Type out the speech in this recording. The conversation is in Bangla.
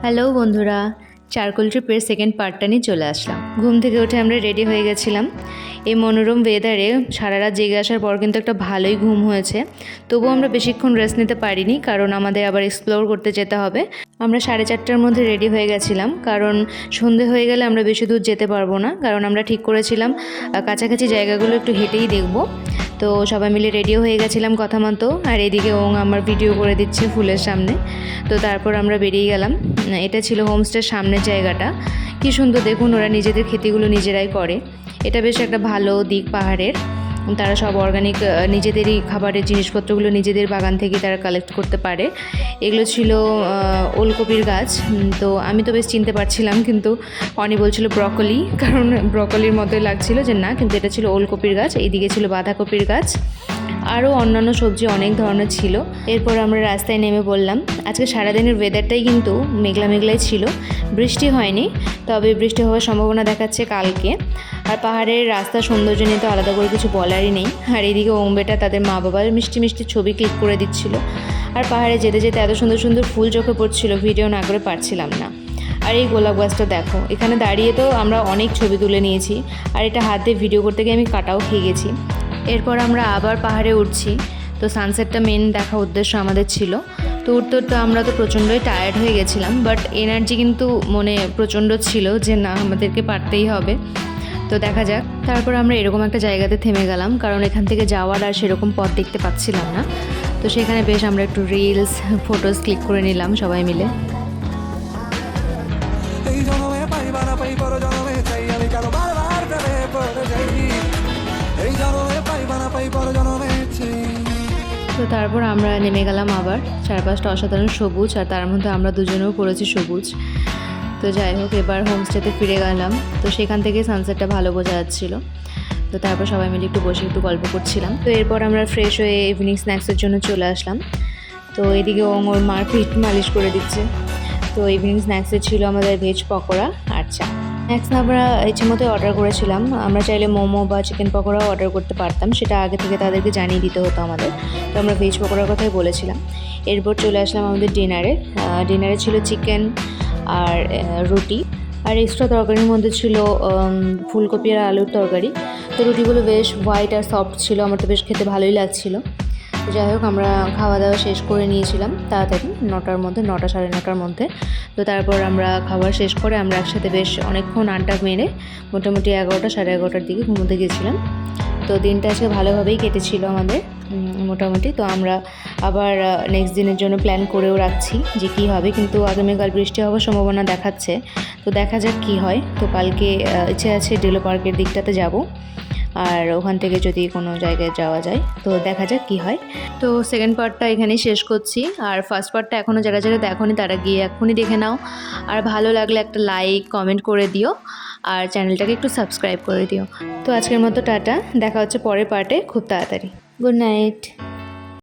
হ্যালো বন্ধুরা, চারকোল ট্রিপের সেকেন্ড পার্টটা নিয়ে চলে আসলাম। ঘুম থেকে উঠে আমরা রেডি হয়ে গেছিলাম। এই মনোরম ওয়েদারে সারা রাত জেগে আসার পর কিন্তু একটা ভালোই ঘুম হয়েছে। তবুও আমরা বেশিক্ষণ রেস্ট নিতে পারিনি, কারণ আমাদের আবার এক্সপ্লোর করতে যেতে হবে। আমরা 4:30টার মধ্যে রেডি হয়ে গেছিলাম, কারণ সন্ধে হয়ে গেলে আমরা বেশি দূর যেতে পারবো না। কারণ আমরা ঠিক করেছিলাম কাছাকাছি জায়গাগুলো একটু হেঁটেই দেখব। তো সবাই মিলে রেডিও হয়ে গেছিলাম কথা মতো। আর এদিকে আমার ভিডিও করে দিচ্ছে ফুলের সামনে। তো তারপর আমরা বেরিয়ে গেলাম। এটা ছিল হোমস্টের সামনের জায়গাটা। কি সুন্দর দেখুন, ওরা নিজেদের খেতিগুলো নিজেরাই করে। এটা বেশ একটা ভালো দিক পাহাড়ের। তারা সব অর্গানিক নিজেদেরই খাবারের জিনিসপত্রগুলো নিজেদের বাগান থেকে তারা কালেক্ট করতে পারে। এগুলো ছিল ওলকপির গাছ। তো আমি তো বেশ চিনতে পারছিলাম, কিন্তু অনি বলছিল ব্রকলি, কারণ ব্রকলির মতোই লাগছিল যে না, কিন্তু এটা ছিল ওলকপির গাছ। এইদিকে ছিল বাঁধাকপির গাছ, আরও অন্যান্য সবজি অনেক ধরনের ছিল। এরপর আমরা রাস্তায় নেমে পড়লাম। আজকে সারাদিনের ওয়েদারটাই কিন্তু মেঘলা মেঘলাই ছিল, বৃষ্টি হয়নি, তবে বৃষ্টি হওয়ার সম্ভাবনা দেখাচ্ছে কালকে। আর পাহাড়ের রাস্তার সৌন্দর্য নিয়ে তো আলাদা করে কিছু বলারই নেই। আর এদিকে ওমবেটা তাদের মা বাবার মিষ্টি মিষ্টি ছবি ক্লিক করে দিচ্ছিল। আর পাহাড়ে যেতে যেতে এত সুন্দর সুন্দর ফুল চোখে পড়ছিল, ভিডিও না করে পারছিলাম না। আর এই গোলাপ গাছটা দেখো, এখানে দাঁড়িয়ে তো আমরা অনেক ছবি তুলে নিয়েছি। আর এটা হাত দিয়ে ভিডিও করতে গিয়ে আমি কাটাও খেয়ে গেছি। এরপর আমরা আবার পাহাড়ে উঠছি। তো সানসেটটা মেন দেখা উদ্দেশ্য আমাদের ছিল। তো উঠতে উঠতে আমরা তো প্রচণ্ডই টায়ার্ড হয়ে গেছিলাম, বাট এনার্জি কিন্তু মনে প্রচণ্ড ছিল যে না, আমাদেরকে পারতেই হবে। তো দেখা যাক। তারপর আমরা এরকম একটা জায়গাতে থেমে গেলাম, কারণ এখান থেকে যাওয়ার আর সেরকম পথ দেখতে পাচ্ছিলাম না। তো সেখানে বেশ আমরা একটু রিলস ফটোস ক্লিক করে নিলাম সবাই মিলে। তো তারপর আমরা নেমে গেলাম আবার। চারপাশটা অসাধারণ সবুজ, আর তার মধ্যে আমরা দুজনেও পড়েছি সবুজ। তো যাই হোক, এবার হোমস্টেতে ফিরে গেলাম। তো সেখান থেকে সানসেটটা ভালো বোঝা যাচ্ছিলো। তো তারপর সবাই মিলে একটু বসে একটু গল্প করছিলাম। তো এরপর আমরা ফ্রেশ হয়ে ইভিনিং স্ন্যাক্সের জন্য চলে আসলাম। তো এদিকে ওর মার পিঠ মালিশ করে দিচ্ছে। তো ইভিনিং স্ন্যাক্সে ছিল আমাদের ভেজ পকোড়া আর চা। স্ন্যাক্স আমরা ইচ্ছে মতো অর্ডার করেছিলাম। আমরা চাইলে মোমো বা চিকেন পকোড়াও অর্ডার করতে পারতাম, সেটা আগে থেকে তাদেরকে জানিয়ে দিতে হতো আমাদের। তো আমরা ভেজ পকোড়ার কথাই বলেছিলাম। এরপর চলে আসলাম আমাদের ডিনারে ছিল চিকেন আর রুটি, আর এক্সট্রা তরকারির মধ্যে ছিল ফুলকপি আর আলুর তরকারি। তো রুটিগুলো বেশ হোয়াইট আর সফট ছিল, আমার তো বেশ খেতে ভালোই লাগছিলো। যাই হোক, আমরা খাওয়া দাওয়া শেষ করে নিয়েছিলাম তাড়াতাড়ি 9টার মধ্যে, 9টা সাড়ে 9টার মধ্যে। তো তারপর আমরা খাবার শেষ করে আমরা একসাথে বেশ অনেকক্ষণ আড্ডা মেরে মোটামুটি 11টা সাড়ে 11টার দিকে ঘুমোতে গেছিলাম। তো দিনটা আজকে ভালোভাবেই কেটেছিল আমাদের মোটামুটি। তো আমরা আবার নেক্সট দিনের জন্য প্ল্যান করেও রাখছি যে কী হবে, কিন্তু আগামীকাল বৃষ্টি হওয়ার সম্ভাবনা দেখাচ্ছে। তো দেখা যাক কী হয়। তো কালকে ইচ্ছে আছে ডেলো পার্কের দিকটাতে যাব, আর ওখান থেকে যদি কোনো জায়গায় যাওয়া যায়। তো দেখা যাক কী হয়। তো সেকেন্ড পার্টটা এখানেই শেষ করছি। আর ফার্স্ট পার্টটা এখনও যারা যারা দেখোনি তারা গিয়ে এখনই দেখে নাও। আর ভালো লাগলে একটা লাইক কমেন্ট করে দিও, আর চ্যানেলটাকে একটু সাবস্ক্রাইব করে দিও। তো আজকের মতো টাটা, দেখা হচ্ছে পরের পার্টে খুব তাড়াতাড়ি। Good night.